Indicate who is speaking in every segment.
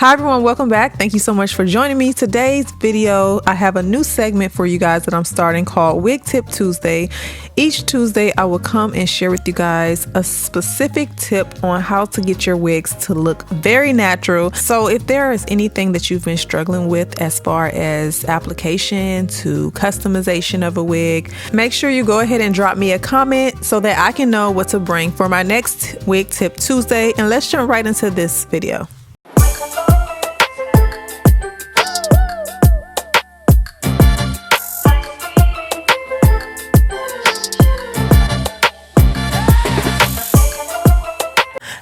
Speaker 1: Hi everyone, welcome back. Thank you so much for joining me. Today's video, I have a new segment for you guys that I'm starting called Wig Tip Tuesday. Each Tuesday, I will come and share with you guys a specific tip on how to get your wigs to look very natural. So if there is anything that you've been struggling with as far as application to customization of a wig, make sure you go ahead and drop me a comment so that I can know what to bring for my next Wig Tip Tuesday. And let's jump right into this video.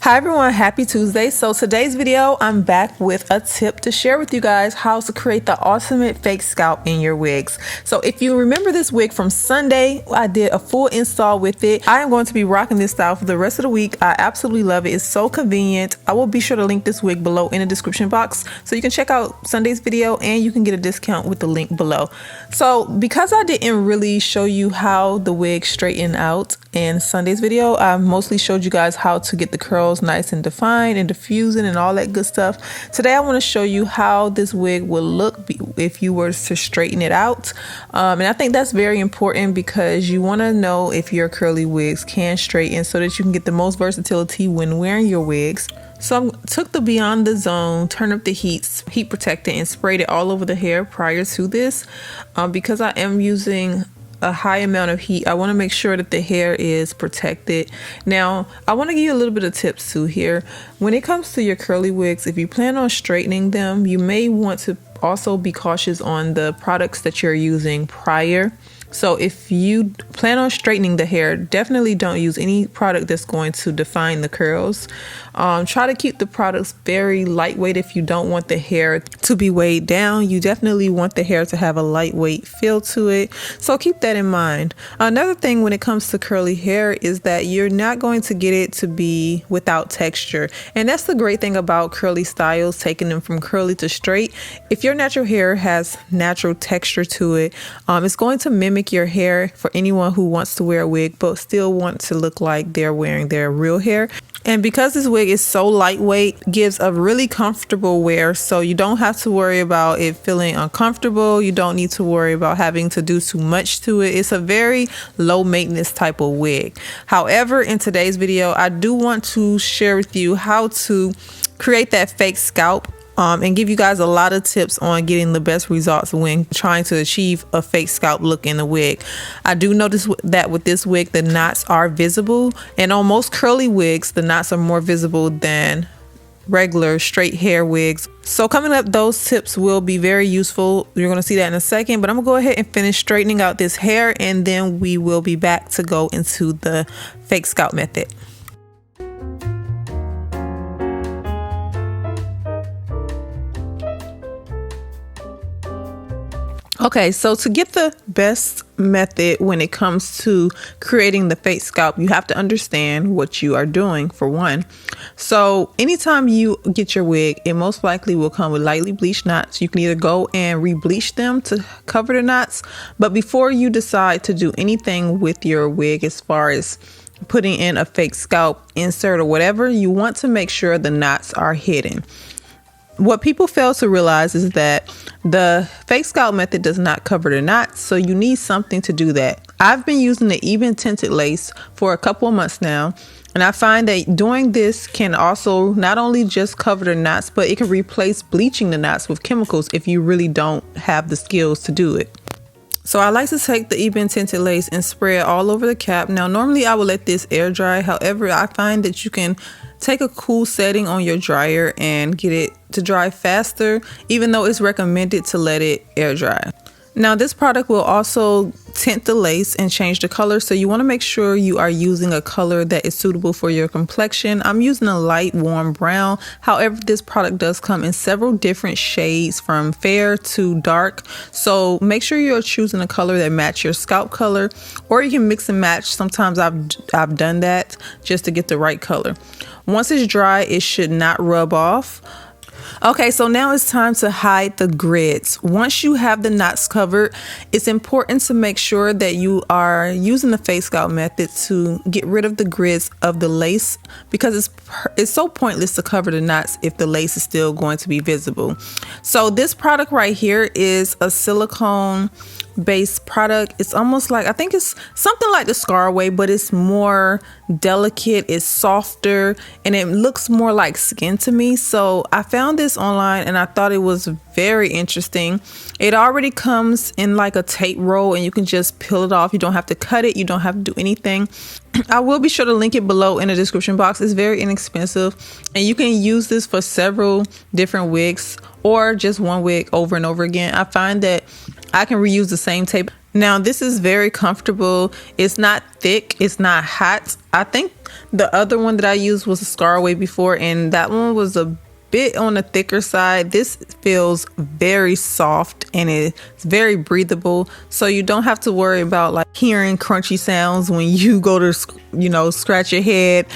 Speaker 1: Hi everyone, happy Tuesday. So today's video, I'm back with a tip to share with you guys how to create the ultimate fake scalp in your wigs. So if you remember this wig from Sunday, I did a full install with it. I am going to be rocking this style for the rest of the week. I absolutely love it. It's so convenient. I will be sure to link this wig below in the description box so you can check out Sunday's video and you can get a discount with the link below. So because I didn't really show you how the wig straightened out in Sunday's video, I mostly showed you guys how to get the curls nice and defined and diffusing and all that good stuff. Today I want to show you how this wig will look if you were to straighten it out, and I think that's very important because you want to know if your curly wigs can straighten so that you can get the most versatility when wearing your wigs. So I took the Beyond the Zone, turned up the heat protectant, and sprayed it all over the hair prior to this. Because I am using a high amount of heat, I want to make sure that the hair is protected. Now, I want to give you a little bit of tips too here. When it comes to your curly wigs, if you plan on straightening them, you may want to also be cautious on the products that you're using prior. So if you plan on straightening the hair, definitely don't use any product that's going to define the curls. Try to keep the products very lightweight if you don't want the hair to be weighed down. You definitely want the hair to have a lightweight feel to it. So keep that in mind. Another thing when it comes to curly hair is that you're not going to get it to be without texture. And that's the great thing about curly styles, taking them from curly to straight. If your natural hair has natural texture to it, it's going to mimic your hair for anyone who wants to wear a wig but still want to look like they're wearing their real hair. And because this wig is so lightweight, gives a really comfortable wear, so you don't have to worry about it feeling uncomfortable. You don't need to worry about having to do too much to it. It's a very low maintenance type of wig. However, in today's video, I do want to share with you how to create that fake scalp and give you guys a lot of tips on getting the best results when trying to achieve a fake scalp look in a wig. I do notice that with this wig, the knots are visible, and on most curly wigs, the knots are more visible than regular straight hair wigs. So coming up, those tips will be very useful. You're going to see that in a second, but I'm gonna go ahead and finish straightening out this hair, and then we will be back to go into the fake scalp method. Okay, so to get the best method when it comes to creating the fake scalp, you have to understand what you are doing, for one. So anytime you get your wig, it most likely will come with lightly bleached knots. You can either go and re-bleach them to cover the knots, but before you decide to do anything with your wig as far as putting in a fake scalp insert or whatever, you want to make sure the knots are hidden. What people fail to realize is that the fake scalp method does not cover the knots, so you need something to do that. I've been using the Ebin Tinted lace for a couple of months now, and I find that doing this can also not only just cover the knots, but it can replace bleaching the knots with chemicals if you really don't have the skills to do it. So I like to take the Ebin Tinted lace and spray it all over the cap. Now, normally I would let this air dry. However, I find that you can take a cool setting on your dryer and get it to dry faster, even though it's recommended to let it air dry. Now, this product will also tint the lace and change the color, so you want to make sure you are using a color that is suitable for your complexion. I'm using a light warm brown. However, this product does come in several different shades from fair to dark, so make sure you're choosing a color that matches your scalp color, or you can mix and match. Sometimes I've done that just to get the right color. Once it's dry, it should not rub off. Okay, so now it's time to hide the grids. Once you have the knots covered, it's important to make sure that you are using the fake scalp method to get rid of the grids of the lace, because it's so pointless to cover the knots if the lace is still going to be visible. So this product right here is a silicone based product. It's almost like, I think it's something like the Scarway, but it's more delicate, it's softer, and it looks more like skin to me. So I found this online and I thought it was very interesting. It already comes in like a tape roll and you can just peel it off. You don't have to cut it, you don't have to do anything. I will be sure to link it below in the description box. It's very inexpensive and you can use this for several different wigs or just one wig over and over again. I find that I can reuse the same tape. Now this is very comfortable. It's not thick, it's not hot. I think the other one that I used was a Scarway before, and that one was a bit on the thicker side. This feels very soft and it's very breathable, so you don't have to worry about like hearing crunchy sounds when you go to, you know, scratch your head.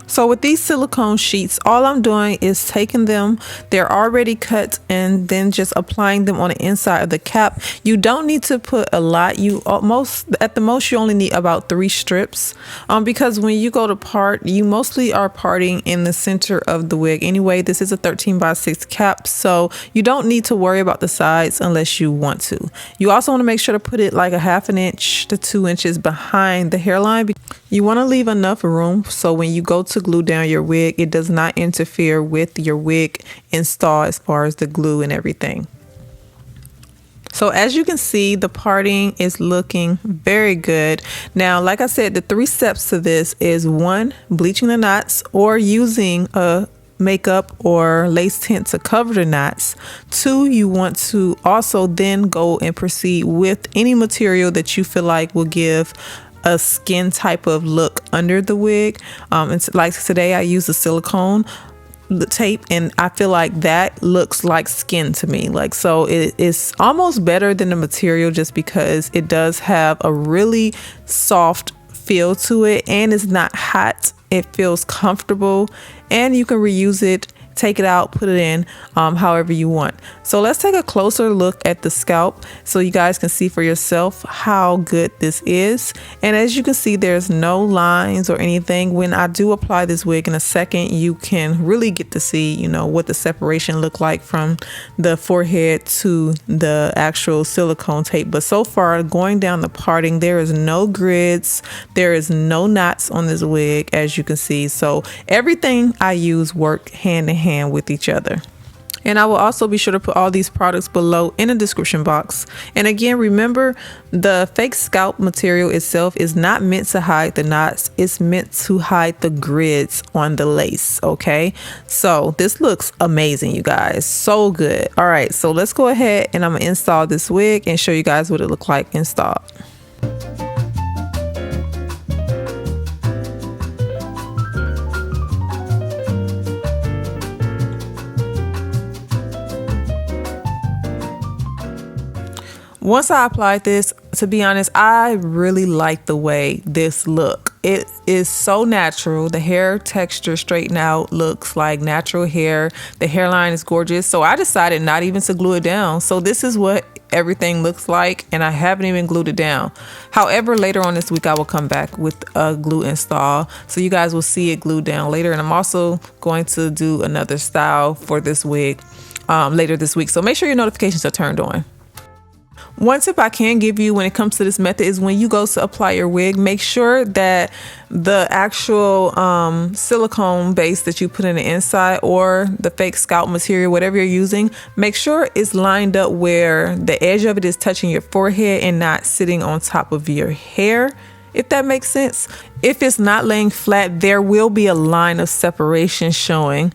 Speaker 1: So with these silicone sheets, all I'm doing is taking them, they're already cut, and then just applying them on the inside of the cap. You don't need to put a lot. At the most you only need about 3 strips, because when you go to part, you mostly are parting in the center of the wig anyway. This is a 13x6 cap, so you don't need to worry about the sides unless you want to. You also want to make sure to put it like a 1/2 inch to 2 inches behind the hairline. You want to leave enough room so when you go to glue down your wig, it does not interfere with your wig install as far as the glue and everything. So as you can see, the parting is looking very good. Now, like I said, the 3 steps to this is 1, bleaching the knots or using a makeup or lace tint to cover the knots. 2, you want to also then go and proceed with any material that you feel like will give a skin type of look under the wig. It's like today I use a silicone tape and I feel like that looks like skin to me. Like, so it's almost better than the material just because it does have a really soft feel to it and it's not hot. It feels comfortable and you can reuse it, take it out, put it in however you want. So let's take a closer look at the scalp so you guys can see for yourself how good this is. And as you can see, there's no lines or anything. When I do apply this wig in a second, you can really get to see, you know, what the separation look like from the forehead to the actual silicone tape. But so far, going down the parting, there is no grids, there is no knots on this wig, as you can see. So everything I use work hand in hand with each other. And I will also be sure to put all these products below in the description box. And again, remember, the fake scalp material itself is not meant to hide the knots. It's meant to hide the grids on the lace. Okay, so this looks amazing, you guys. So good. All right, so let's go ahead and I'm gonna install this wig and show you guys what it looked like installed. Once I applied this, to be honest, I really like the way this look. It is so natural. The hair texture straightened out looks like natural hair. The hairline is gorgeous. So I decided not even to glue it down. So this is what everything looks like, and I haven't even glued it down. However, later on this week, I will come back with a glue install. So you guys will see it glued down later. And I'm also going to do another style for this wig later this week. So make sure your notifications are turned on. One tip I can give you when it comes to this method is when you go to apply your wig, make sure that the actual silicone base that you put in the inside or the fake scalp material, whatever you're using, make sure it's lined up where the edge of it is touching your forehead and not sitting on top of your hair, if that makes sense. If it's not laying flat, there will be a line of separation showing.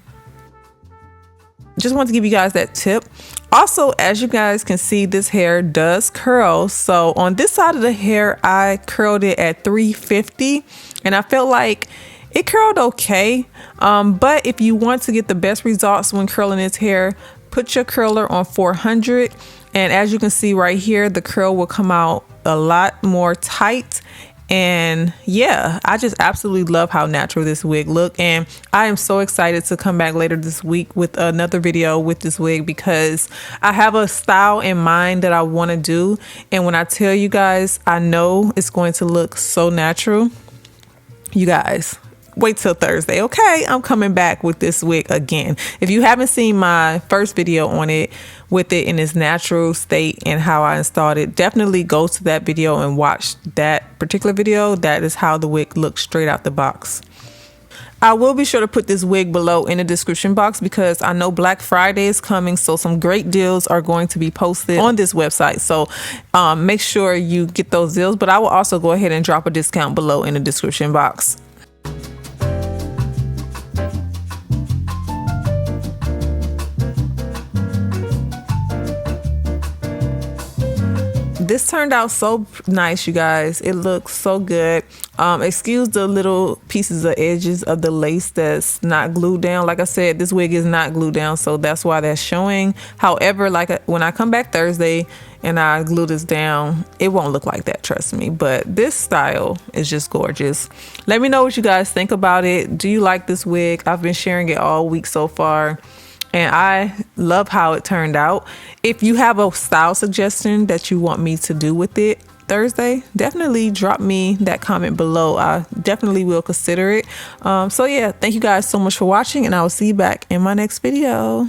Speaker 1: Just want to give you guys that tip. Also, as you guys can see, this hair does curl. So on this side of the hair, I curled it at 350 and I felt like it curled okay. But if you want to get the best results when curling this hair, put your curler on 400. And as you can see right here, the curl will come out a lot more tight And yeah, I just absolutely love how natural this wig look, and I am so excited to come back later this week with another video with this wig because I have a style in mind that I want to do, and when I tell you guys, I know it's going to look so natural. You guys wait till Thursday, okay? I'm coming back with this wig again. If you haven't seen my first video on it with it in its natural state and how I installed it, definitely go to that video and watch that particular video. That is how the wig looks straight out the box. I will be sure to put this wig below in the description box because I know Black Friday is coming, so some great deals are going to be posted on this website. So make sure you get those deals, but I will also go ahead and drop a discount below in the description box. This turned out so nice, you guys. It looks so good. Excuse the little pieces of edges of the lace that's not glued down. Like I said, this wig is not glued down, so that's why that's showing. However, like when I come back Thursday and I glue this down, it won't look like that, trust me. But this style is just gorgeous. Let me know what you guys think about it. Do you like this wig? I've been sharing it all week so far, and I love how it turned out. If you have a style suggestion that you want me to do with it Thursday, definitely drop me that comment below. I definitely will consider it. So yeah, thank you guys so much for watching, and I will see you back in my next video.